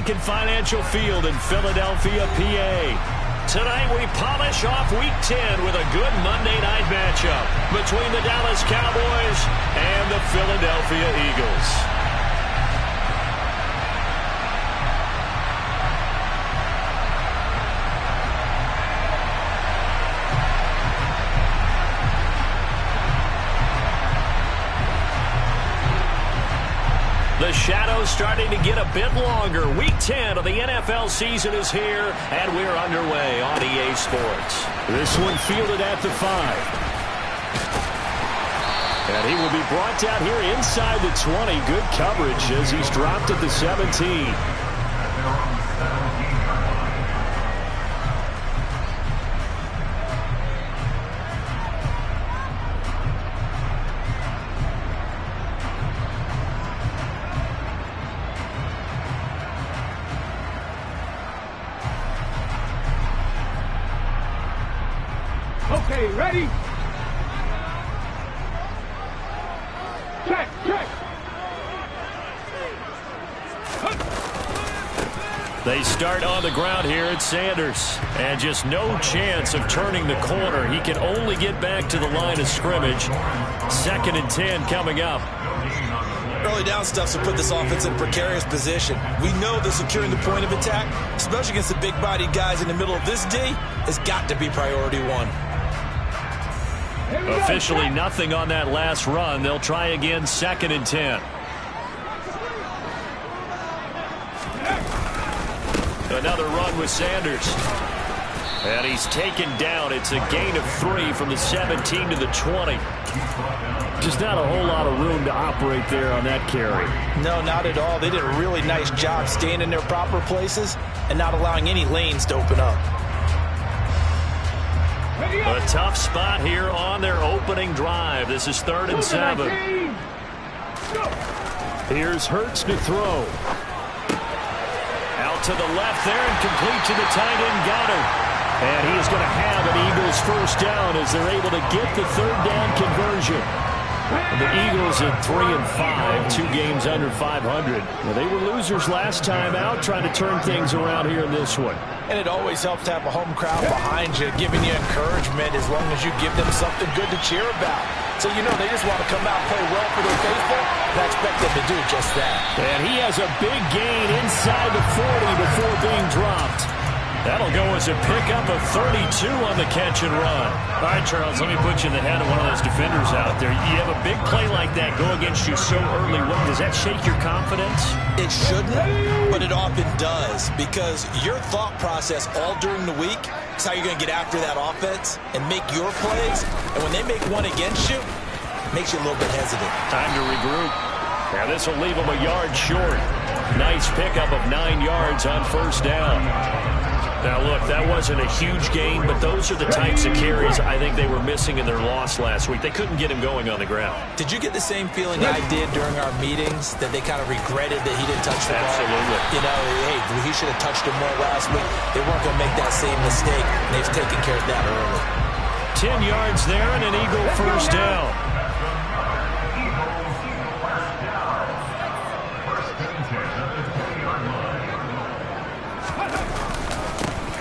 Lincoln Financial Field in Philadelphia, PA. Tonight we polish off Week 10 with a good Monday night matchup between the Dallas Cowboys and the Philadelphia Eagles. The shadow's starting to get a bit longer. Week 10 of the NFL season is here, and we're underway on EA Sports. This one fielded at the 5. And he will be brought down here inside the 20. Good coverage as he's dropped at the 17. Okay, ready? Check, check. They start on the ground here at Sanders. And just no chance of turning the corner. He can only get back to the line of scrimmage. 2nd and 10 coming up. Early down stuff will put this offense in a precarious position. We know that securing the point of attack, especially against the big-bodied guys in the middle of this D, has got to be priority one. Officially nothing on that last run. They'll try again 2nd and 10. Another run with Sanders. And he's taken down. It's a gain of 3 from the 17 to the 20. Just not a whole lot of room to operate there on that carry. No, not at all. They did a really nice job staying in their proper places and not allowing any lanes to open up. A tough spot here on their opening drive. This is 3rd and 7. Here's Hurts to throw. Out to the left there and complete to the tight end Goddard. And he is going to have an Eagles first down as they're able to get the 3rd down conversion. The Eagles at 3 and 5, 2 games under 500. Well, they were losers last time out, trying to turn things around here in this one. And it always helps to have a home crowd behind you, giving you encouragement as long as you give them something good to cheer about. So, you know, they just want to come out and play well for their faithful, and I expect them to do just that. And he has a big gain inside the 40 before being dropped. That'll go as a pickup of 32 on the catch and run. All right, Charles, let me put you in the head of one of those defenders out there. You have a big play like that go against you so early. Does that shake your confidence? It shouldn't, but it often does, because your thought process all during the week is how you're going to get after that offense and make your plays. And when they make one against you, it makes you a little bit hesitant. Time to regroup. Now this will leave them a yard short. Nice pickup of 9 yards on 1st down. Now, look, that wasn't a huge gain, but those are the types of carries I think they were missing in their loss last week. They couldn't get him going on the ground. Did you get the same feeling I did during our meetings, that they kind of regretted that he didn't touch the ball? Absolutely. You know, hey, he should have touched him more last week. They weren't going to make that same mistake, and they've taken care of that early. 10 yards there and an Eagle first down.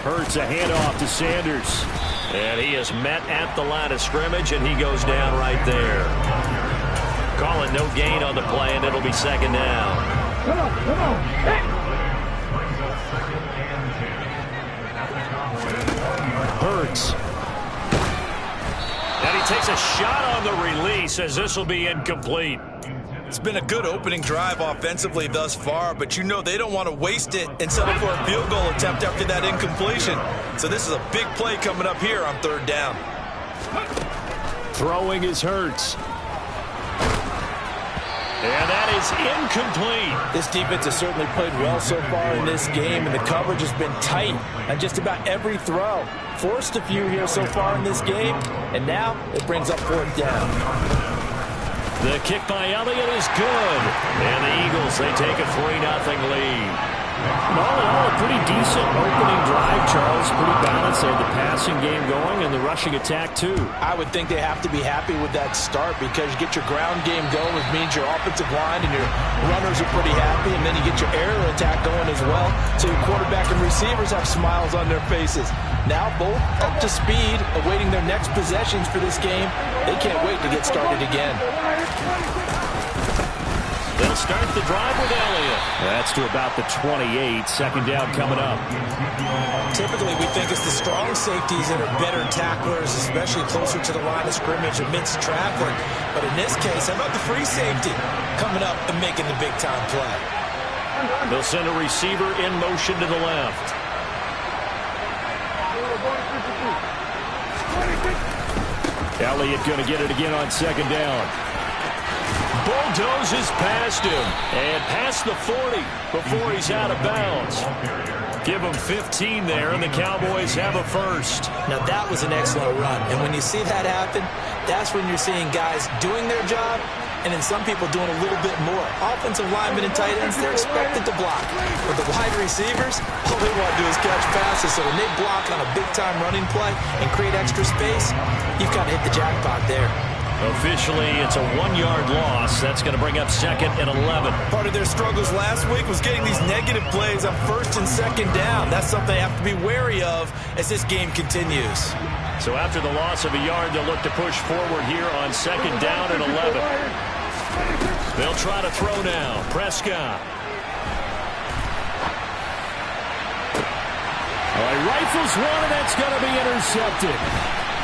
Hurts a handoff to Sanders. And he is met at the line of scrimmage, and he goes down right there. Call it no gain on the play, and it'll be 2nd down. Come on. Hurts. And he takes a shot on the release as this will be incomplete. It's been a good opening drive offensively thus far, but you know they don't want to waste it and settle for a field goal attempt after that incompletion. So this is a big play coming up here on 3rd down. Throwing is Hurts. And that is incomplete. This defense has certainly played well so far in this game, and the coverage has been tight on just about every throw. Forced a few here so far in this game, and now it brings up 4th down. The kick by Elliott is good. And the Eagles, they take a 3-0 lead. All in all, a pretty decent opening drive like, Charles, pretty balanced. They had the passing game going and the rushing attack, too. I would think they have to be happy with that start because you get your ground game going, which means your offensive line and your runners are pretty happy, and then you get your air attack going as well. So your quarterback and receivers have smiles on their faces. Now both up to speed, awaiting their next possessions for this game. They can't wait to get started again. They'll start the drive with Elliott. That's to about the 28. Second down coming up. Typically, we think it's the strong safeties that are better tacklers, especially closer to the line of scrimmage amidst traffic. But in this case, how about the free safety coming up and making the big-time play? They'll send a receiver in motion to the left. Elliott going to get it again on second down. Bulldozes past him and past the 40 before he's out of bounds. Give him 15 there, and the Cowboys have a first. Now, that was an excellent run. And when you see that happen, that's when you're seeing guys doing their job and then some people doing a little bit more. Offensive linemen and tight ends, they're expected to block. But the wide receivers, all they want to do is catch passes. So when they block on a big-time running play and create extra space, you've kind of hit the jackpot there. Officially, it's a 1-yard loss. That's going to bring up second and 11. Part of their struggles last week was getting these negative plays on first and second down. That's something they have to be wary of as this game continues. So after the loss of a yard, they'll look to push forward here on second down and 11. They'll try to throw now. Prescott. He rifles one, and that's going to be intercepted.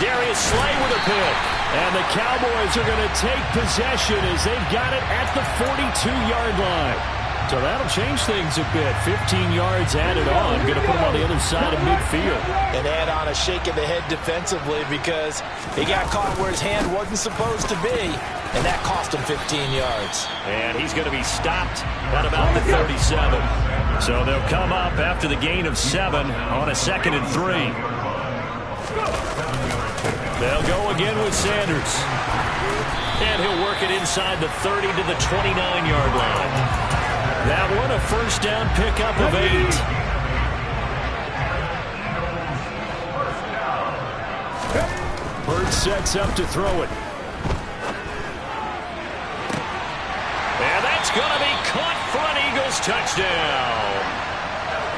Darius Slay with a pick. And the Cowboys are going to take possession as they've got it at the 42-yard line. So that'll change things a bit. 15 yards added on. Going to put them on the other side of midfield. And add on a shake of the head defensively because he got caught where his hand wasn't supposed to be. And that cost him 15 yards. And he's going to be stopped at about the 37. So they'll come up after the gain of 7 on a 2nd and 3. They'll go again with Sanders. And he'll work it inside the 30 to the 29-yard line. That one a first down pickup of 8. Bird sets up to throw it. And that's going to be caught for an Eagles touchdown.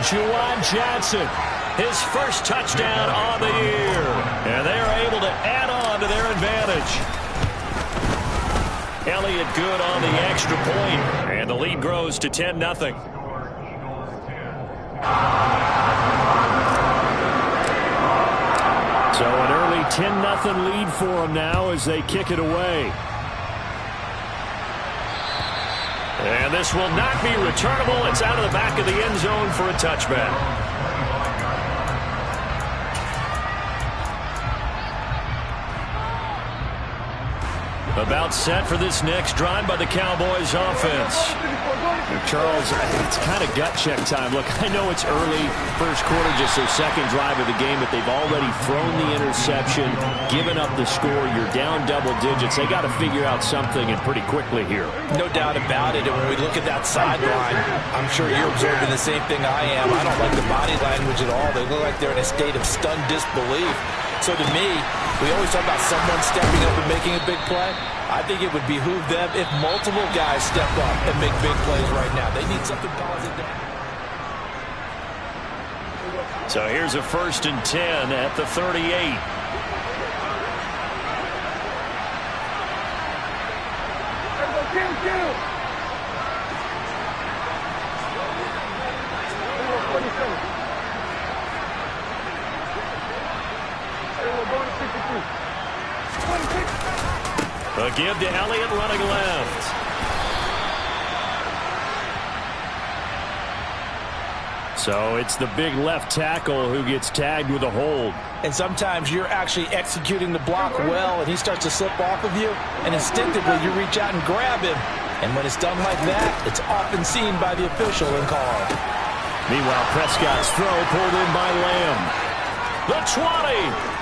Juwan Johnson. His first touchdown on the year. And they are able to add on to their advantage. Elliott good on the extra point. And the lead grows to 10-0. So an early 10-0 lead for them now as they kick it away. And this will not be returnable. It's out of the back of the end zone for a touchback. About set for this next drive by the Cowboys offense. Charles, it's kind of gut check time. Look, I know it's early, first quarter, just their second drive of the game, but they've already thrown the interception, given up the score. You're down double digits. They got to figure out something, and pretty quickly here. No doubt about it. And when we look at that sideline, I'm sure you're observing the same thing I am. I don't like the body language at all. They look like they're in a state of stunned disbelief. So to me, we always talk about someone stepping up and making a big play. I think it would behoove them if multiple guys step up and make big plays right now. They need something positive. So here's a 1st and 10 at the 38. A give to Elliott running left. So it's the big left tackle who gets tagged with a hold. And sometimes you're actually executing the block well, and he starts to slip off of you, and instinctively you reach out and grab him. And when it's done like that, it's often seen by the official and called. Meanwhile, Prescott's throw pulled in by Lamb. The 20.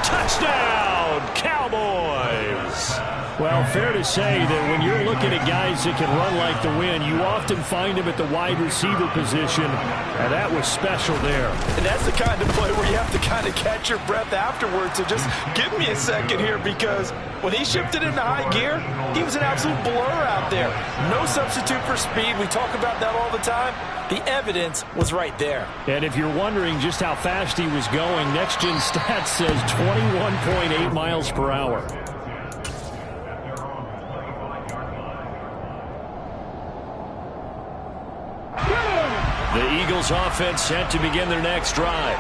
Touchdown! Cowboys. Well, fair to say that when you're looking at guys that can run like the wind, you often find them at the wide receiver position, and that was special there. And that's the kind of play where you have to kind of catch your breath afterwards. So just give me a second here, because when he shifted into high gear, he was an absolute blur out there. No substitute for speed. We talk about that all the time. The evidence was right there. And if you're wondering just how fast he was going, Next Gen Stats says 21.8 miles per hour. The Eagles offense set to begin their next drive.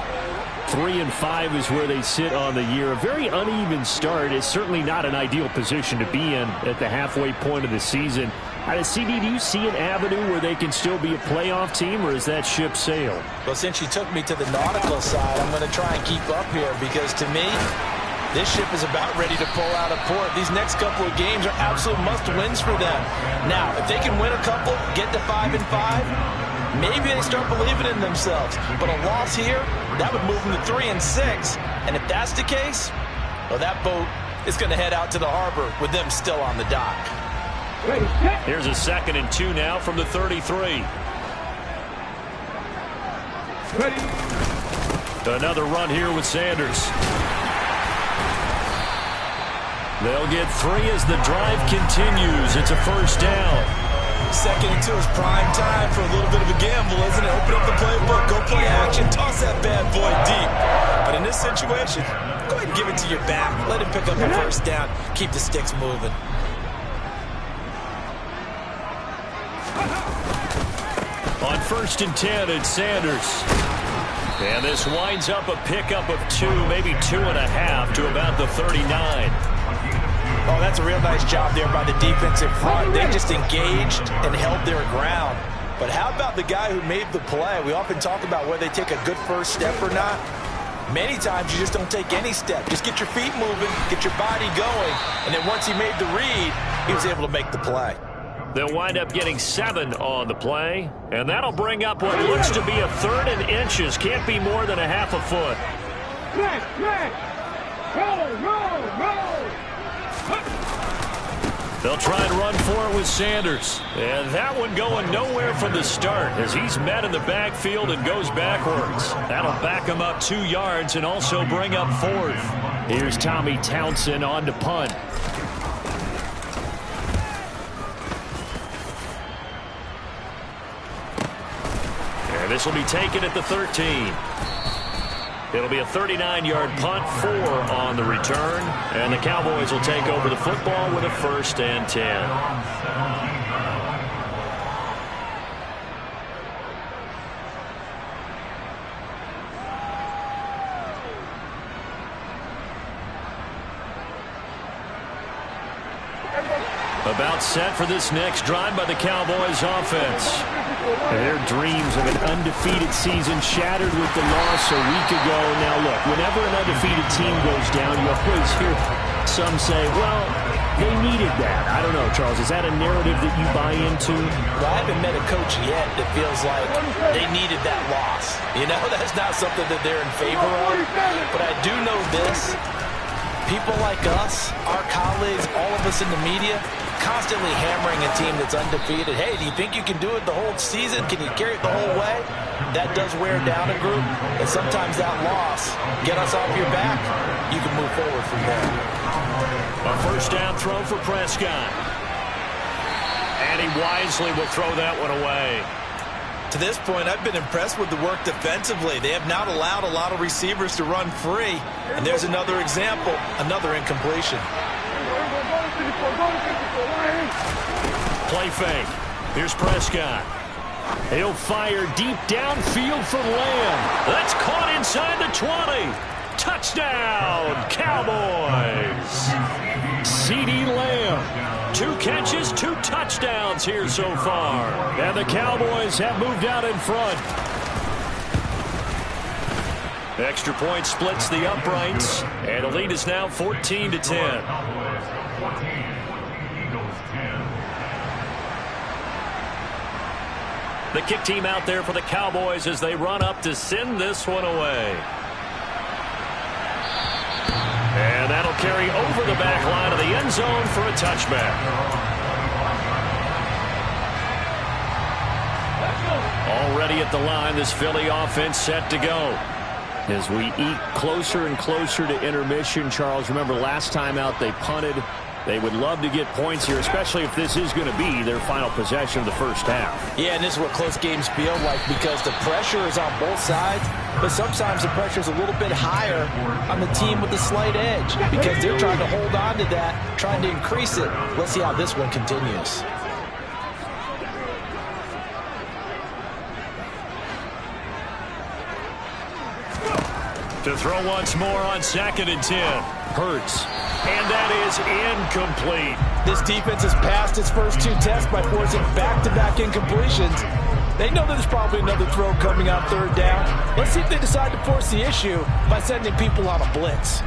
3-5 is where they sit on the year. A very uneven start. It's certainly not an ideal position to be in at the halfway point of the season. CD, do you see an avenue where they can still be a playoff team, or is that ship sailed? Well, since you took me to the nautical side, I'm going to try and keep up here, because to me, this ship is about ready to pull out of port. These next couple of games are absolute must-wins for them. Now, if they can win a couple, get to 5-5, maybe they start believing in themselves. But a loss here, that would move them to 3-6. And if that's the case, well, that boat is going to head out to the harbor with them still on the dock. Here's a 2nd and 2 now from the 33. Another run here with Sanders. They'll get 3 as the drive continues. It's a first down. 2nd and 2 is prime time for a little bit of a gamble, isn't it? Open up the playbook, go play action, toss that bad boy deep. But in this situation, go ahead and give it to your back. Let him pick up a first down. Keep the sticks moving. On 1st and 10, it's Sanders. And this winds up a pickup of 2, maybe 2.5 to about the 39. Oh, that's a real nice job there by the defensive front. They just engaged and held their ground. But how about the guy who made the play? We often talk about whether they take a good first step or not. Many times you just don't take any step. Just get your feet moving, get your body going, and then once he made the read, he was able to make the play. They'll wind up getting 7 on the play, and that'll bring up what looks to be a 3rd and inches. Can't be more than a half a foot. They'll try and run for it with Sanders. And that one going nowhere from the start as he's met in the backfield and goes backwards. That'll back him up 2 yards and also bring up 4th. Here's Tommy Townsend on to punt. And this will be taken at the 13. It'll be a 39-yard punt, 4 on the return, and the Cowboys will take over the football with a 1st and 10. About set for this next drive by the Cowboys offense. And their dreams of an undefeated season shattered with the loss a week ago. Now, look, whenever an undefeated team goes down, you always hear some say, well, they needed that. I don't know, Charles. Is that a narrative that you buy into? Well, I haven't met a coach yet that feels like they needed that loss. You know, that's not something that they're in favor of. But I do know this. People like us, our colleagues, all of us in the media, constantly hammering a team that's undefeated. Hey, do you think you can do it the whole season? Can you carry it the whole way? That does wear down a group, and sometimes that loss, get us off your back, you can move forward from there. A first down throw for Prescott. And he wisely will throw that one away. To this point, I've been impressed with the work defensively. They have not allowed a lot of receivers to run free. And there's another example, another incompletion. Play fake. Here's Prescott. He'll fire deep downfield for Lamb. That's caught inside the 20. Touchdown, Cowboys. CeeDee Lamb. 2 catches, 2 touchdowns here so far. And the Cowboys have moved out in front. Extra point splits the uprights. And the lead is now 14-10. The kick team out there for the Cowboys as they run up to send this one away. And And that'll carry over the back line of the end zone for a touchback. Already at the line, this Philly offense set to go. As we eat closer and closer to intermission, Charles, remember last time out they punted. They would love to get points here, especially if this is going to be their final possession of the first half. Yeah, and this is what close games feel like because the pressure is on both sides, but sometimes the pressure is a little bit higher on the team with the slight edge because they're trying to hold on to that, trying to increase it. Let's see how this one continues. To throw once more on 2nd and 10. Hurts. And that is incomplete. This defense has passed its first 2 tests by forcing back-to-back incompletions. They know that there's probably another throw coming on 3rd down. Let's see if they decide to force the issue by sending people on a blitz.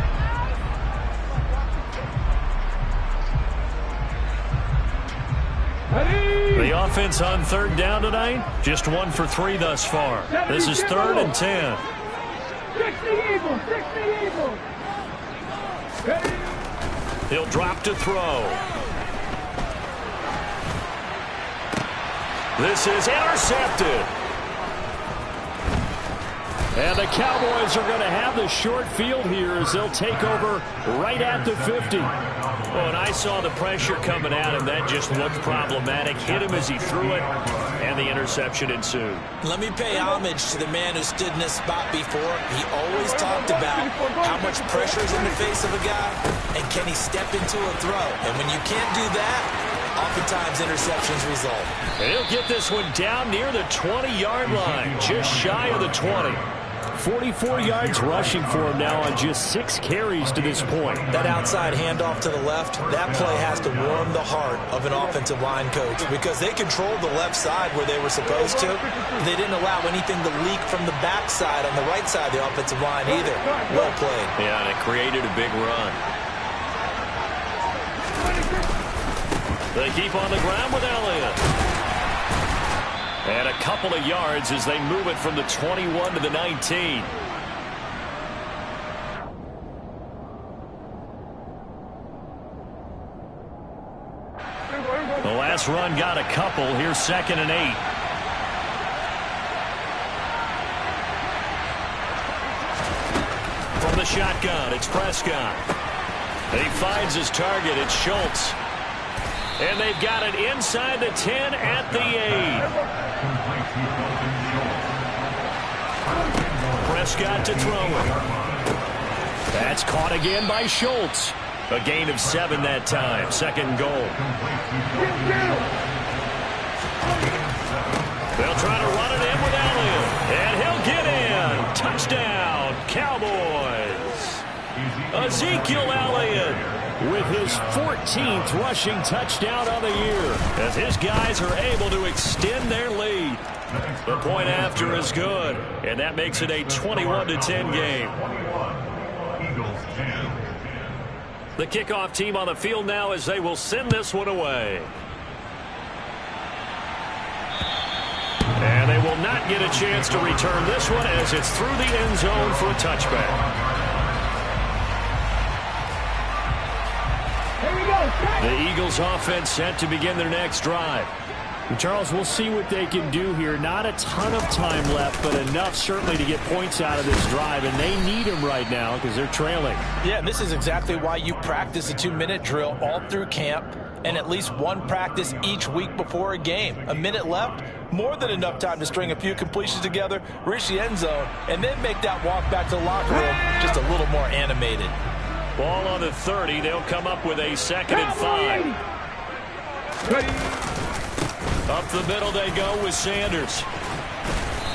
The offense on 3rd down tonight, just 1 for 3 thus far. This is 3rd and 10. 60 Eagles, 60 Eagles. He'll drop to throw. This is intercepted. And the Cowboys are going to have the short field here as they'll take over right at the 50. Oh, and I saw the pressure coming at him. That just looked problematic. Hit him as he threw it, and the interception ensued. Let me pay homage to the man who stood in this spot before. He always talked about how much pressure is in the face of a guy, and can he step into a throw. And when you can't do that, oftentimes interceptions result. And he'll get this one down near the 20-yard line, just shy of the 20. 44 yards rushing for him now on just 6 carries to this point. That outside handoff to the left, that play has to warm the heart of an offensive line coach because they controlled the left side where they were supposed to. They didn't allow anything to leak from the backside on the right side of the offensive line either. Well played. Yeah, and it created a big run. They keep on the ground with Elliott. And a couple of yards as they move it from the 21 to the 19. The last run got a couple. Here's 2nd and 8. From the shotgun, it's Prescott. He finds his target. It's Schultz. And they've got it inside the 10 at the 8. Prescott to throw it. That's caught again by Schultz. A gain of 7 that time. 2nd goal. They'll try to run it in with Elliott. And he'll get in. Touchdown, Cowboys. Ezekiel Elliott with his 14th rushing touchdown on the year as his guys are able to extend their lead. The point after is good, and that makes it a 21-10 game. The kickoff team on the field now as they will send this one away. And they will not get a chance to return this one as it's through the end zone for a touchback. The Eagles offense set to begin their next drive. Charles, we'll see what they can do here. Not a ton of time left, but enough certainly to get points out of this drive, and they need them right now because they're trailing. Yeah, and this is exactly why you practice a 2-minute drill all through camp and at least one practice each week before a game. A minute left, more than enough time to string a few completions together, reach the end zone, and then make that walk back to the locker room just a little more animated. Ball on the 30. They'll come up with a 2nd and 5. Up the middle they go with Sanders.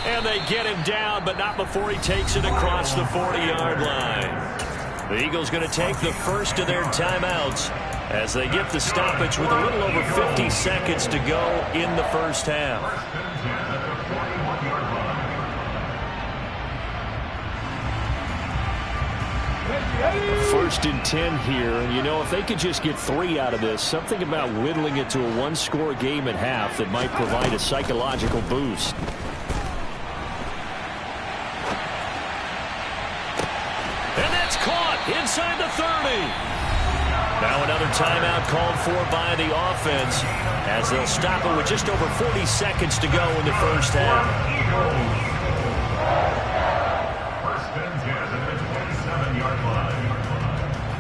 And they get him down, but not before he takes it across the 40-yard line. The Eagles going to take the first of their timeouts as they get the stoppage with a little over 50 seconds to go in the first half. First and 10 here, and you know, if they could just get 3 out of this, something about whittling it to a 1-score game at half that might provide a psychological boost. And that's caught. inside the 30. Now another timeout called for by the offense as they'll stop it with just over 40 seconds to go in the first half.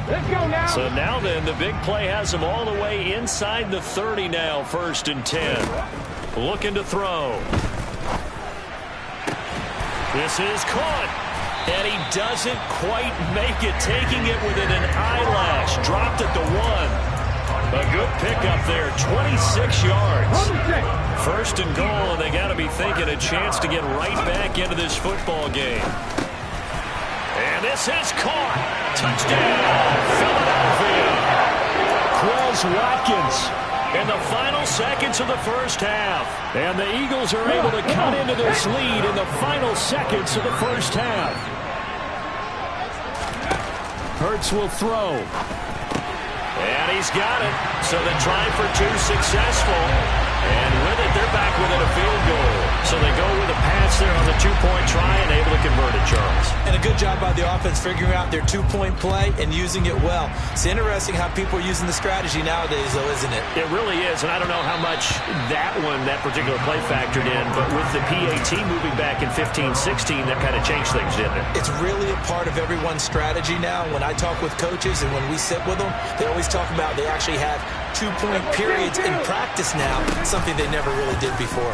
Let's go now. So now then, the big play has them all the way inside the 30 now, 1st and 10. Looking to throw. This is caught. And he doesn't quite make it, taking it within an eyelash. Dropped at the 1. A good pickup there, 26 yards. 1st and goal, and they got to be thinking a chance to get right back into this football game. And this is caught. Touchdown, Philadelphia. Quez Watkins in the final seconds of the first half. And the Eagles are able to cut into this lead in the final seconds of the first half. Hurts will throw. And he's got it. So the try for 2 successful. And with it, they're back within a field goal. So they go with a pass there on the 2-point try and able to convert it, Charles. And a good job by the offense figuring out their 2-point play and using it well. It's interesting how people are using the strategy nowadays, though, isn't it? It really is, and I don't know how much that particular play factored in, but with the PAT moving back in 15-16, that kind of changed things, didn't it? It's really a part of everyone's strategy now. When I talk with coaches and when we sit with them, they always talk about they actually have 2-point periods in practice now, something they never really did before.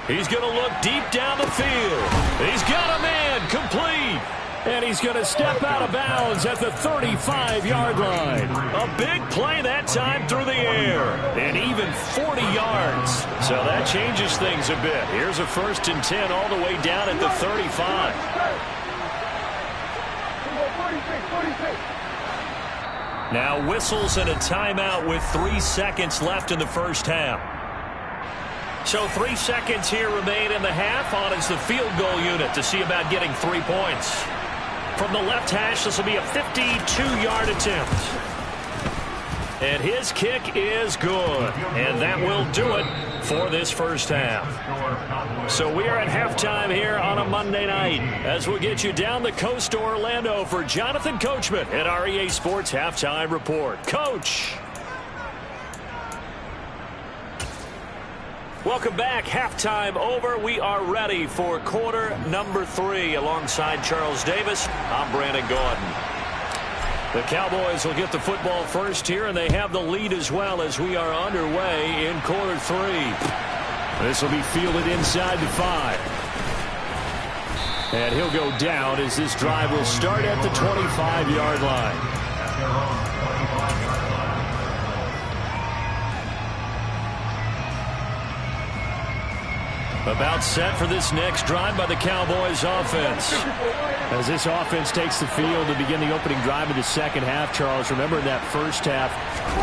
He's going to look deep down the field. He's got a man complete. And he's going to step out of bounds at the 35-yard line. A big play that time through the air. And even 40 yards. So that changes things a bit. Here's a 1st and 10 all the way down at the 35. Now whistles and a timeout with 3 seconds left in the first half. So 3 seconds here remain in the half. On is the field goal unit to see about getting 3 points. From the left hash, this will be a 52-yard attempt. And his kick is good. And that will do it for this first half. So we are at halftime here on a Monday night as we get you down the coast to Orlando for Jonathan Coachman at our EA Sports Halftime Report. Coach. Welcome back. Halftime over. We are ready for quarter number 3. Alongside Charles Davis, I'm Brandon Gordon. The Cowboys will get the football first here, and they have the lead as well as we are underway in quarter 3. This will be fielded inside the 5. And he'll go down as this drive will start at the 25-yard line. About set for this next drive by the Cowboys offense. As this offense takes the field to begin the opening drive of the second half, Charles, remember in that first half,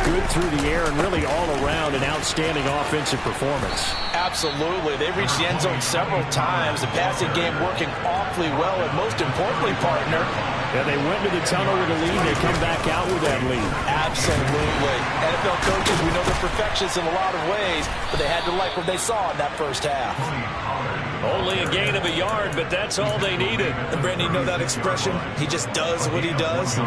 good through the air and really all around an outstanding offensive performance. Absolutely. They reached the end zone several times. The passing game working awfully well, and most importantly, partner, yeah, they went to the tunnel with a lead. They come back out with that lead. Absolutely. NFL coaches, we know they're perfectionists in a lot of ways, but they had to like what they saw in that first half. Only a gain of a yard, but that's all they needed. And Brandon, you know that expression? He just does what he does.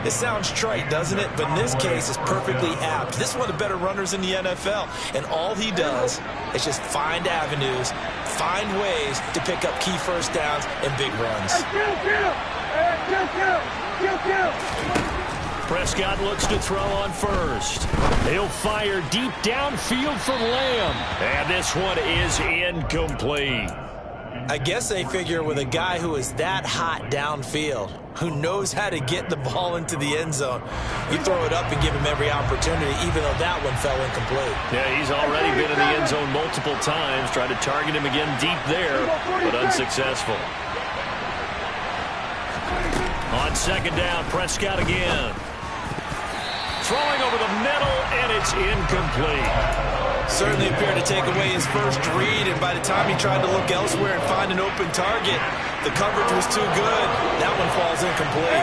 It sounds trite, doesn't it? But in this case, it's perfectly apt. This is one of the better runners in the NFL, and all he does is just find avenues, find ways to pick up key first downs and big runs. Prescott looks to throw on first. He'll fire deep downfield for Lamb. And this one is incomplete. I guess they figure with a guy who is that hot downfield, who knows how to get the ball into the end zone, you throw it up and give him every opportunity, even though that one fell incomplete. Yeah, he's already been in the end zone multiple times, tried to target him again deep there, but unsuccessful. On second down, Prescott again. Throwing over the middle, and it's incomplete. Certainly appeared to take away his first read, and by the time he tried to look elsewhere and find an open target, the coverage was too good. That one falls incomplete.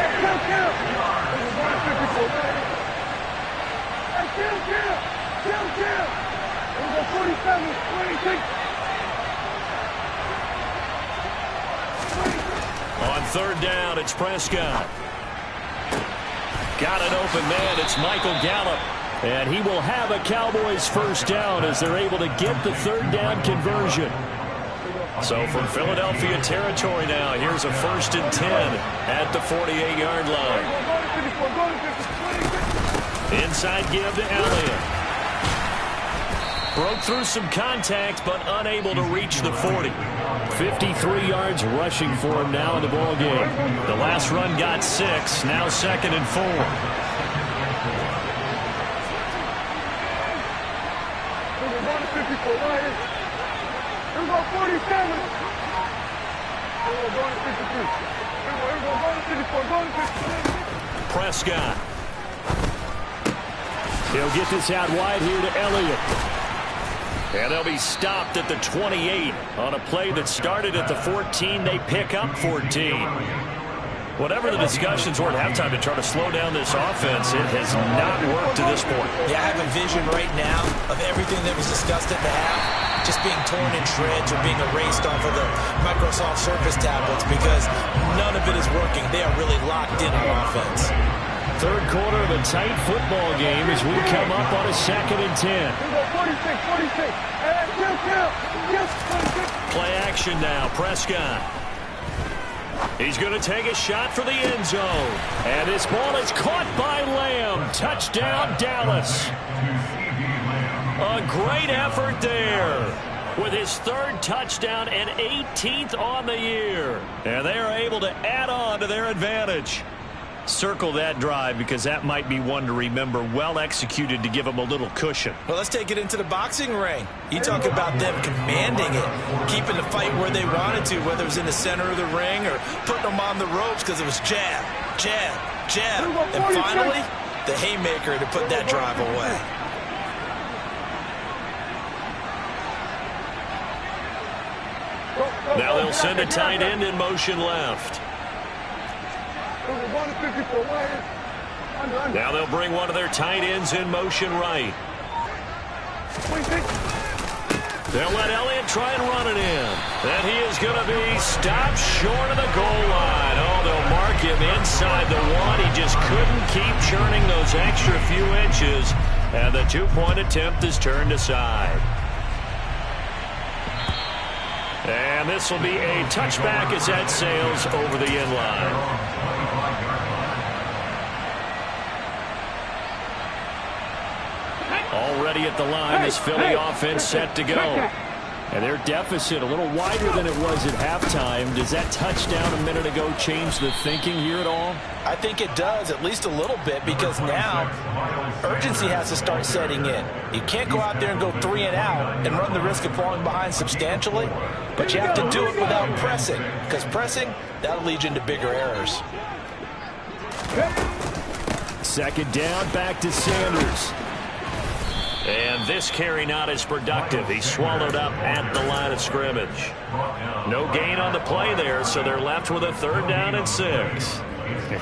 On third down, it's Prescott. Got an open man. It's Michael Gallup. And he will have a Cowboys first down as they're able to get the third down conversion. So from Philadelphia territory now, here's a 1st and 10 at the 48-yard line. Inside give to Elliott. Broke through some contact, but unable to reach the 40. 53 yards rushing for him now in the ballgame. The last run got 6, now 2nd and 4. Prescott. He'll get this out wide here to Elliott. And they'll be stopped at the 28 on a play that started at the 14. They pick up 14. Whatever the discussions were at halftime to try to slow down this offense, it has not worked to this point. Yeah, I have a vision right now of everything that was discussed at the half just being torn in shreds or being erased off of the Microsoft Surface tablets because none of it is working. They are really locked in on offense. Third quarter of a tight football game as we come up on a 2nd and 10. 46. Play action now. Prescott. He's going to take a shot for the end zone. And this ball is caught by Lamb. Touchdown, Dallas. A great effort there with his 3rd touchdown and 18th on the year. And they are able to add on to their advantage. Circle that drive because that might be one to remember. Well executed to give them a little cushion. Well, let's take it into the boxing ring. You talk about them commanding it, keeping the fight where they wanted to, whether it was in the center of the ring or putting them on the ropes because it was jab, jab, jab. And finally, the haymaker to put that drive away. Now they'll send a tight end in motion left. Now they'll bring one of their tight ends in motion right. They'll let Elliott try and run it in. And he is going to be stopped short of the goal line. Oh, they'll mark him inside the 1. He just couldn't keep churning those extra few inches. And the 2-point attempt is turned aside. And this will be a touchback as that sails over the end line. Already at the line, this Philly offense set to go. And their deficit a little wider than it was at halftime. Does that touchdown a minute ago change the thinking here at all? I think it does, at least a little bit, because now urgency has to start setting in. You can't go out there and go 3 and out and run the risk of falling behind substantially, but you have to do it without pressing, because pressing, that'll lead you into bigger errors. 2nd down, back to Sanders. And this carry not as productive. He's swallowed up at the line of scrimmage. No gain on the play there, so they're left with a 3rd down and 6.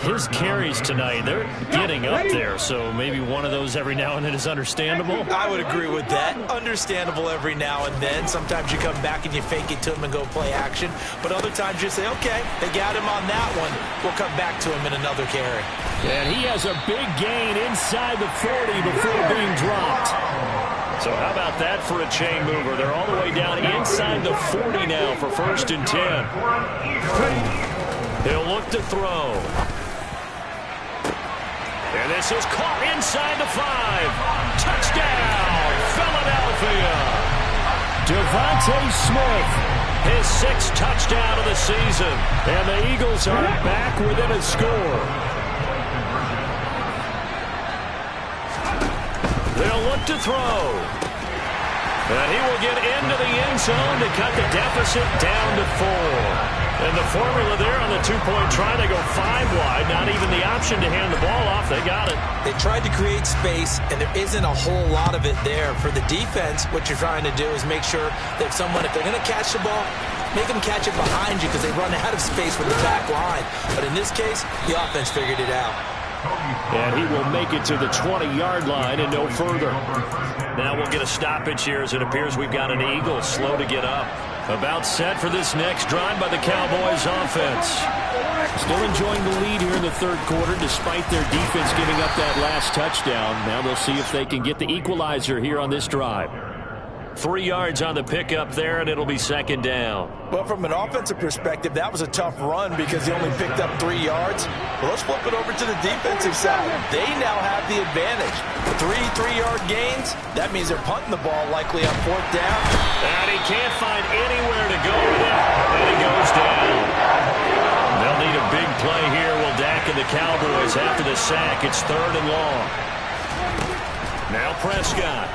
His carries tonight, they're getting up there, so maybe one of those every now and then is understandable. I would agree with that. Understandable every now and then. Sometimes you come back and you fake it to him and go play action. But other times you say, okay, they got him on that one. We'll come back to him in another carry. And he has a big gain inside the 40 before being dropped. So how about that for a chain mover? They're all the way down inside the 40 now for 1st and 10. He'll look to throw. And this is caught inside the 5. Touchdown, Philadelphia. Devontae Smith, his 6th touchdown of the season. And the Eagles are back within a score. They'll look to throw. And he will get into the end zone to cut the deficit down to 4. And the formula there on the 2-point try, they go 5 wide. Not even the option to hand the ball off. They got it. They tried to create space, and there isn't a whole lot of it there. For the defense, what you're trying to do is make sure that if they're going to catch the ball, make them catch it behind you because they run out of space with the back line. But in this case, the offense figured it out. And he will make it to the 20-yard line and no further. Now we'll get a stoppage here as it appears we've got an Eagle slow to get up. About set for this next drive by the Cowboys offense. Still enjoying the lead here in the third quarter despite their defense giving up that last touchdown. Now they'll see if they can get the equalizer here on this drive. 3 yards on the pickup there, and it'll be second down. Well, from an offensive perspective, that was a tough run because he only picked up 3 yards. Well, let's flip it over to the defensive side. They now have the advantage. 3 3-yard gains, that means they're punting the ball likely on 4th down. And he can't find anywhere to go with it, and he goes down. They'll need a big play here. Will Dak and the Cowboys after the sack. It's 3rd and long. Now Prescott.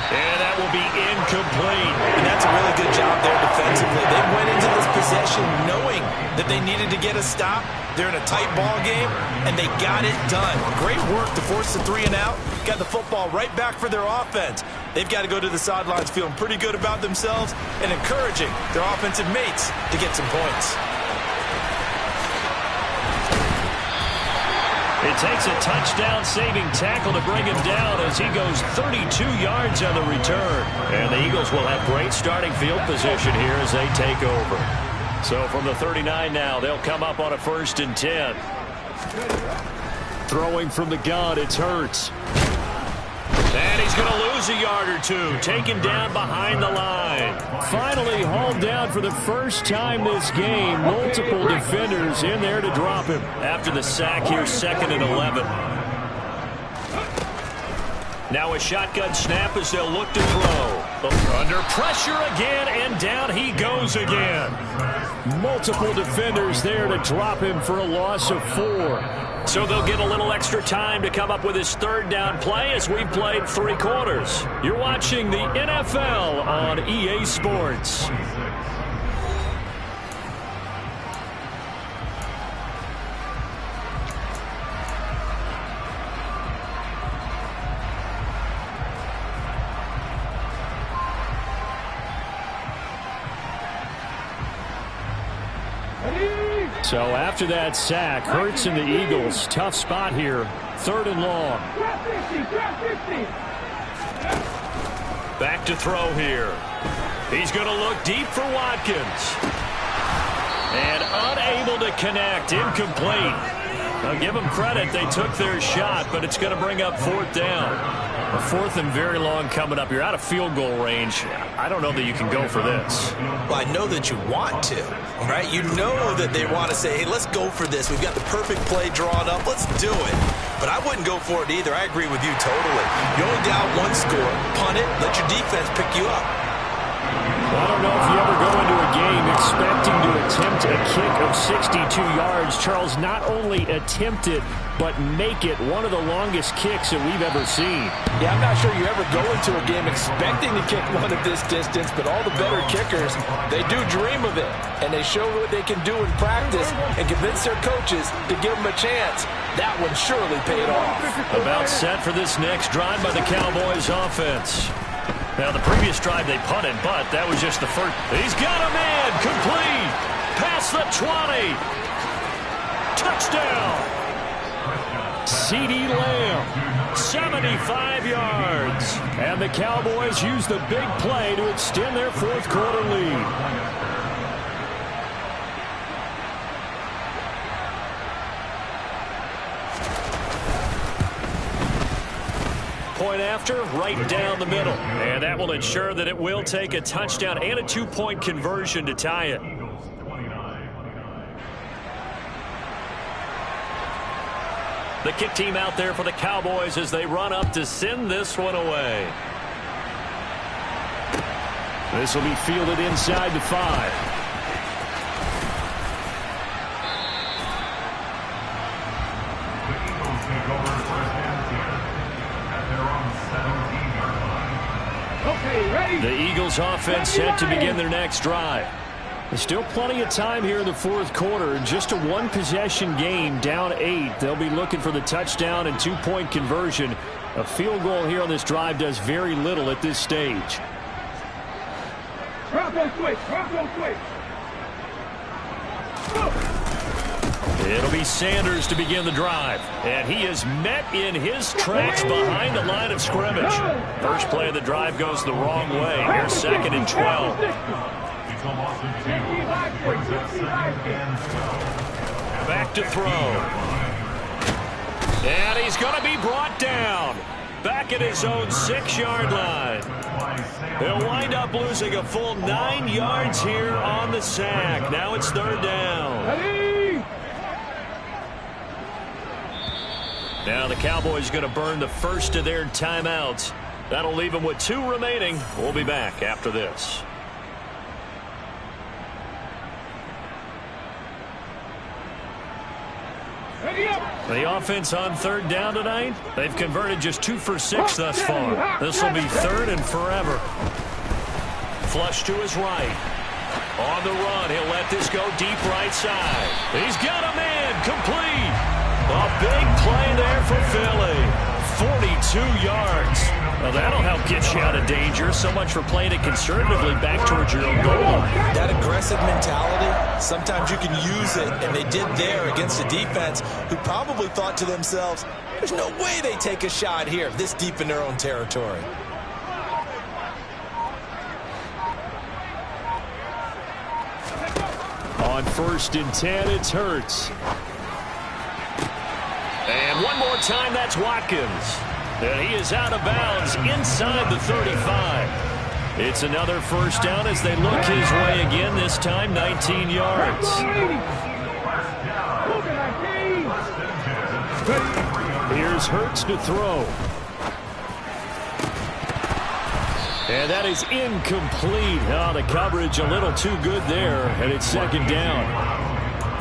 And that will be incomplete. And that's a really good job there defensively. They went into this possession knowing that they needed to get a stop. They're in a tight ball game, and they got it done. Great work to force the 3 and out. Got the football right back for their offense. They've got to go to the sidelines feeling pretty good about themselves and encouraging their offensive mates to get some points. It takes a touchdown-saving tackle to bring him down as he goes 32 yards on the return. And the Eagles will have great starting field position here as they take over. So from the 39 now, they'll come up on a 1st and 10. Throwing from the gun, it's Hurts. And he's going to lose a yard or 2, taken down behind the line. Finally hauled down for the first time this game. Multiple defenders in there to drop him. After the sack here, 2nd and 11. Now a shotgun snap as they'll look to throw. Under pressure again, and down he goes again. Multiple defenders there to drop him for a loss of 4. So they'll get a little extra time to come up with his 3rd down play as we've played 3 quarters. You're watching the NFL on EA Sports. So after that sack, Hurts and the Eagles, tough spot here, 3rd and long. Back to throw here. He's going to look deep for Watkins. And unable to connect, incomplete. Now give them credit, they took their shot, but it's going to bring up 4th down. A 4th and very long coming up. You're out of field goal range. I don't know that you can go for this. Well, I know that you want to, right? You know that they want to say, hey, let's go for this. We've got the perfect play drawn up. Let's do it. But I wouldn't go for it either. I agree with you totally. You're only down 1 score. Punt it. Let your defense pick you up. I don't know if you ever go into a game expecting to attempt a kick of 62 yards. Charles, not only attempt it, but make it one of the longest kicks that we've ever seen. Yeah, I'm not sure you ever go into a game expecting to kick one at this distance, but all the better kickers, they do dream of it, and they show what they can do in practice and convince their coaches to give them a chance. That one surely paid off. About set for this next drive by the Cowboys offense. Now, the previous drive they punted, but that was just the first. He's got a man, complete, past the 20. Touchdown. CeeDee Lamb, 75 yards. And the Cowboys use the big play to extend their 4th quarter lead. Point after, right down the middle. And that will ensure that it will take a touchdown and a 2-point conversion to tie it. The kick team out there for the Cowboys as they run up to send this one away. This will be fielded inside the 5. The Eagles offense set to begin their next drive. There's still plenty of time here in the 4th quarter. Just a 1-possession game, down 8. They'll be looking for the touchdown and 2-point conversion. A field goal here on this drive does very little at this stage. Drop on switch. Drop on switch. It'll be Sanders to begin the drive. And he is met in his tracks behind the line of scrimmage. First play of the drive goes the wrong way. Here's 2nd and 12. Back to throw. And he's going to be brought down. Back at his own 6-yard line. He'll wind up losing a full 9 yards here on the sack. Now it's third down. Now the Cowboys going to burn the first of their timeouts. That'll leave them with 2 remaining. We'll be back after this. The offense on third down tonight, they've converted just 2 for 6 thus far. This will be third and forever. Flush to his right. On the run, he'll let this go deep right side. He's got a man, complete. A big play there for Philly. 42 yards. Well, that'll help get you out of danger. So much for playing it conservatively back towards your own goal line. That aggressive mentality, sometimes you can use it, and they did there against a defense who probably thought to themselves, there's no way they take a shot here this deep in their own territory. On 1st and 10, it's Hurts. And one more time, that's Watkins. And he is out of bounds inside the 35. It's another first down as they look his way again, this time 19 yards. Here's Hurts to throw. And that is incomplete. Oh, the coverage a little too good there, and it's second down.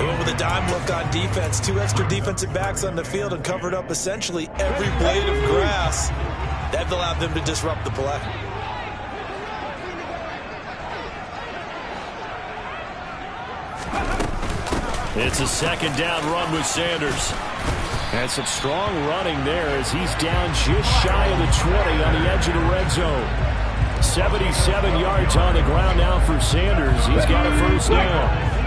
Even with a dime look on defense, 2 extra defensive backs on the field and covered up essentially every blade of grass. That allowed them to disrupt the play. It's a second down run with Sanders. And some strong running there as he's down just shy of the 20 on the edge of the red zone. 77 yards on the ground now for Sanders. He's got a first down.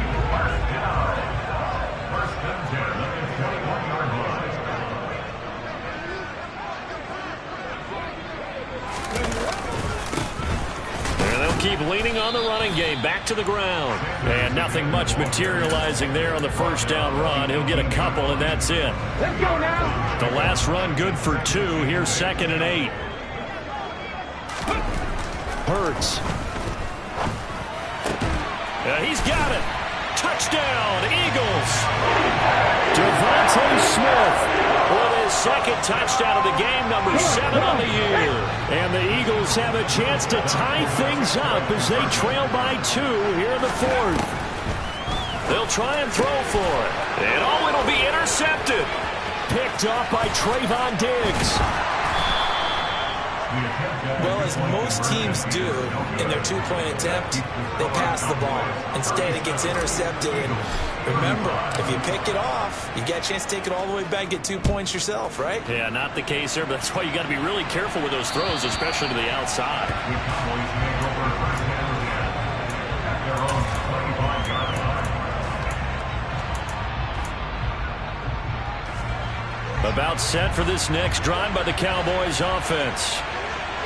Keep leaning on the running game. Back to the ground. And nothing much materializing there on the first down run. He'll get a couple, and that's it. Let's go now. The last run good for 2. Here's 2nd and 8. Hurts. He's got it. Touchdown, Eagles. Devontae Smith with his second touchdown of the game, number 7 on the year. And the Eagles have a chance to tie things up as they trail by 2 here in the 4th. They'll try and throw for it. And oh, it'll be intercepted. Picked off by Trayvon Diggs. Well, as most teams do in their 2-point attempt, they pass the ball. Instead, it gets intercepted. And remember, if you pick it off, you get a chance to take it all the way back, get 2 points yourself, right? Yeah, not the case there, but that's why you got to be really careful with those throws, especially to the outside. About set for this next drive by the Cowboys offense.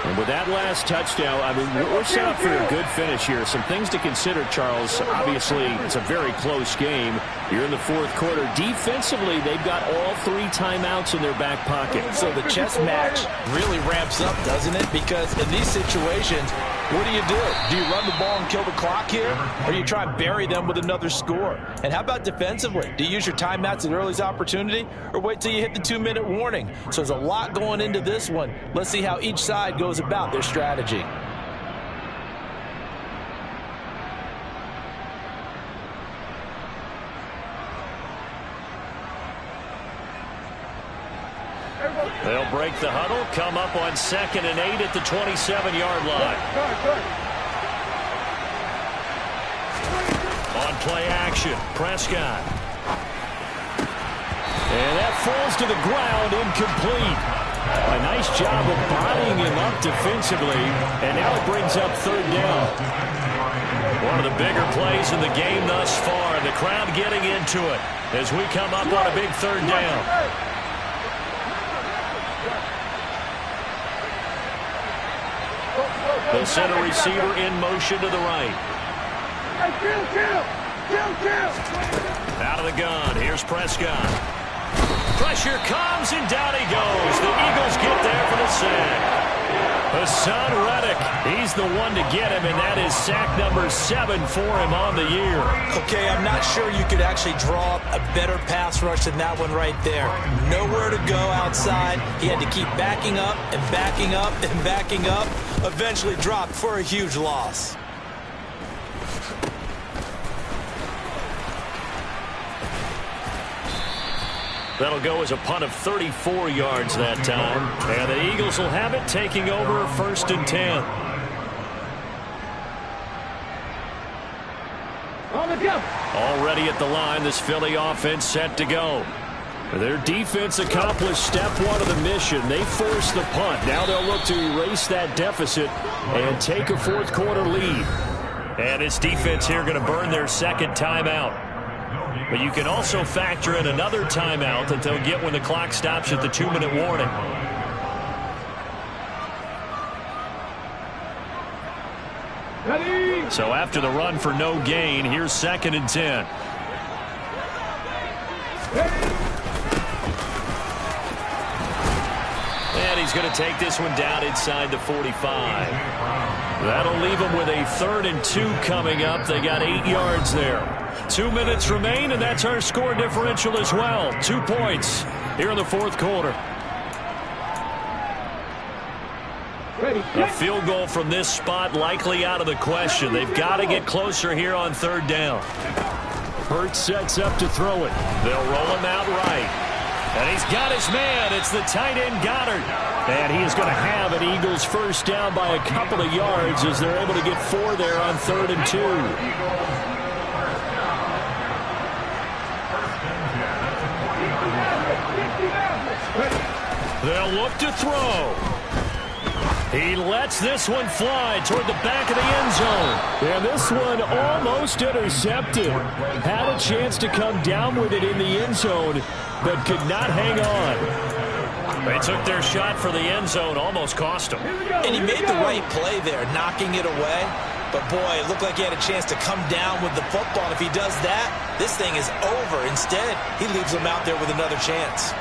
And with that last touchdown, I mean, we're set up for a good finish here. Some things to consider, Charles. Obviously, it's a very close game. You're in the 4th quarter. Defensively, they've got all 3 timeouts in their back pocket. So the chess match really ramps up, doesn't it? Because in these situations, what do? Do you run the ball and kill the clock here? Or do you try and bury them with another score? And how about defensively? Do you use your timeouts at earliest opportunity? Or wait till you hit the 2-minute warning? So there's a lot going into this one. Let's see how each side goes about their strategy. They'll break the huddle, come up on 2nd and 8 at the 27-yard line. On play action, Prescott. And that falls to the ground, incomplete. A nice job of bodying him up defensively, and now it brings up 3rd down. One of the bigger plays in the game thus far, and the crowd getting into it as we come up on a big 3rd down. The center receiver in motion to the right. Out of the gun, here's Prescott. Pressure comes, and down he goes. The Eagles get there for the sack. Hassan Reddick, he's the one to get him, and that is sack number 7 for him on the year. Okay, I'm not sure you could actually draw up a better pass rush than that one right there. Nowhere to go outside. He had to keep backing up and backing up and backing up. Eventually dropped for a huge loss. That'll go as a punt of 34 yards that time. And the Eagles will have it, taking over 1st and 10. Already at the line, this Philly offense set to go. Their defense accomplished step 1 of the mission. They forced the punt. Now they'll look to erase that deficit and take a 4th quarter lead. And this defense here going to burn their 2nd timeout. But you can also factor in another timeout that they'll get when the clock stops at the 2-minute warning. Ready. So after the run for no gain, here's 2nd and 10. And he's going to take this one down inside the 45. That'll leave them with a 3rd and 2 coming up. They got 8 yards there. 2 minutes remain, and that's our score differential as well. 2 points here in the 4th quarter. A field goal from this spot likely out of the question. They've got to get closer here on 3rd down. Hurts sets up to throw it. They'll roll him out right. And he's got his man. It's the tight end Goddard. And he is going to have an Eagles 1st down by a couple of yards as they're able to get 4 there on 3rd and 2. They'll look to throw. He lets this one fly toward the back of the end zone. And this one almost intercepted. Had a chance to come down with it in the end zone, but could not hang on. They took their shot for the end zone, almost cost him. And he made the right play there, knocking it away. But, boy, it looked like he had a chance to come down with the football. If he does that, this thing is over. Instead, he leaves him out there with another chance.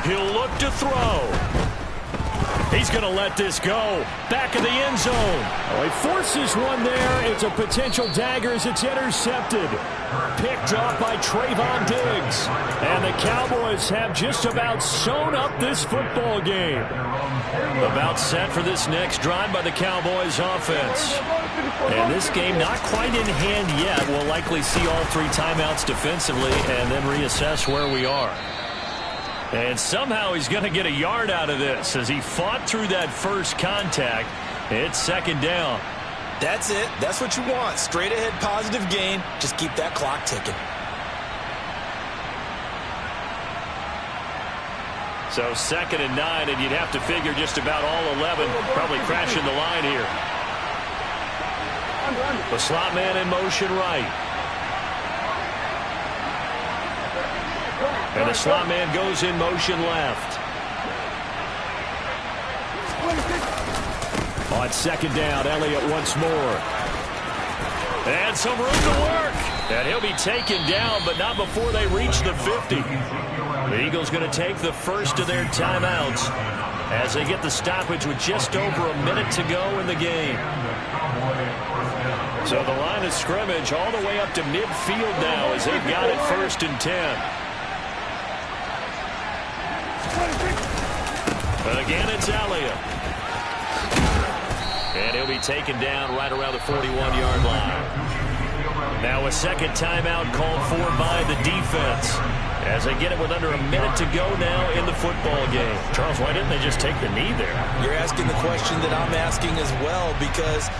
He'll look to throw. He's going to let this go. Back of the end zone. Oh, he forces one there. It's a potential dagger as it's intercepted. Picked off by Trayvon Diggs. And the Cowboys have just about sewn up this football game. About set for this next drive by the Cowboys offense. And this game not quite in hand yet. We'll likely see all 3 timeouts defensively and then reassess where we are. And somehow he's going to get a yard out of this as he fought through that first contact. It's 2nd down. That's it. That's what you want. Straight ahead positive gain. Just keep that clock ticking. So 2nd and 9, and you'd have to figure just about all 11 probably crashing the line here. The slot man in motion right. And the slot man goes in motion left. On 2nd down, Elliott once more. And some room to work. And he'll be taken down, but not before they reach the 50. The Eagles going to take the first of their timeouts as they get the stoppage with just over a minute to go in the game. So the line of scrimmage all the way up to midfield now as they've got it 1st and 10. But again, it's Elliott. And he'll be taken down right around the 41-yard line. Now a 2nd timeout called for by the defense as they get it with under a minute to go now in the football game. Charles, why didn't they just take the knee there? You're asking the question that I'm asking as well, because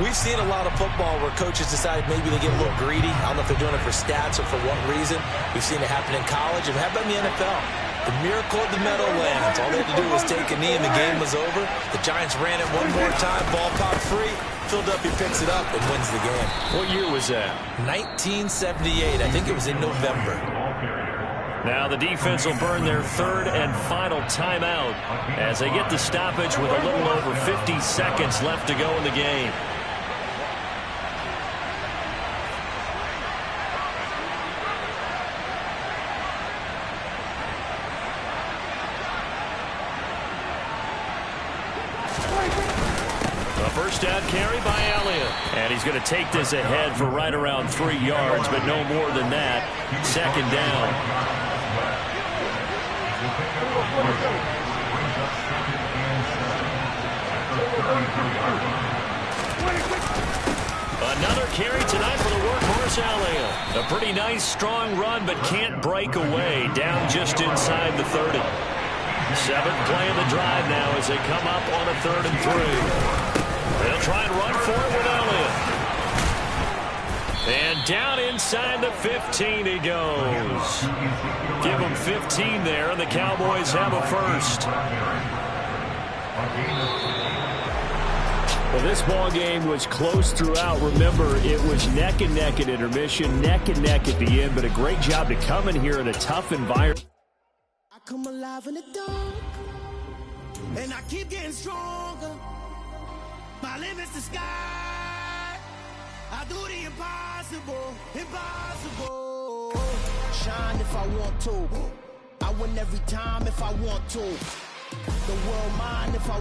we've seen a lot of football where coaches decide maybe they get a little greedy. I don't know if they're doing it for stats or for what reason. We've seen it happen in college and how about in the NFL? The miracle of the Meadowlands. All they had to do was take a knee and the game was over. The Giants ran it one more time. Ball popped free. Philadelphia picks it up and wins the game. What year was that? 1978. I think it was in November. Now the defense will burn their third and final timeout as they get the stoppage with a little over 50 seconds left to go in the game. First down carry by Elliott. And he's going to take this ahead for right around 3 yards, but no more than that. Second down. Another carry tonight for the workhorse Elliott. A pretty nice, strong run, but can't break away. Down just inside the 30. 7th play of the drive now as they come up on a 3rd and 3. They'll try and run for it with Elliott. And down inside the 15 he goes. Give him 15 there, and the Cowboys have a first. Well, this ball game was close throughout. Remember, it was neck and neck at intermission, neck and neck at the end, but a great job to come in here in a tough environment. I come alive in the dark, and I keep getting stronger. My limit's the sky. I do the impossible, impossible. Shine if I want to. I win every time if I want to. The world mine if I want.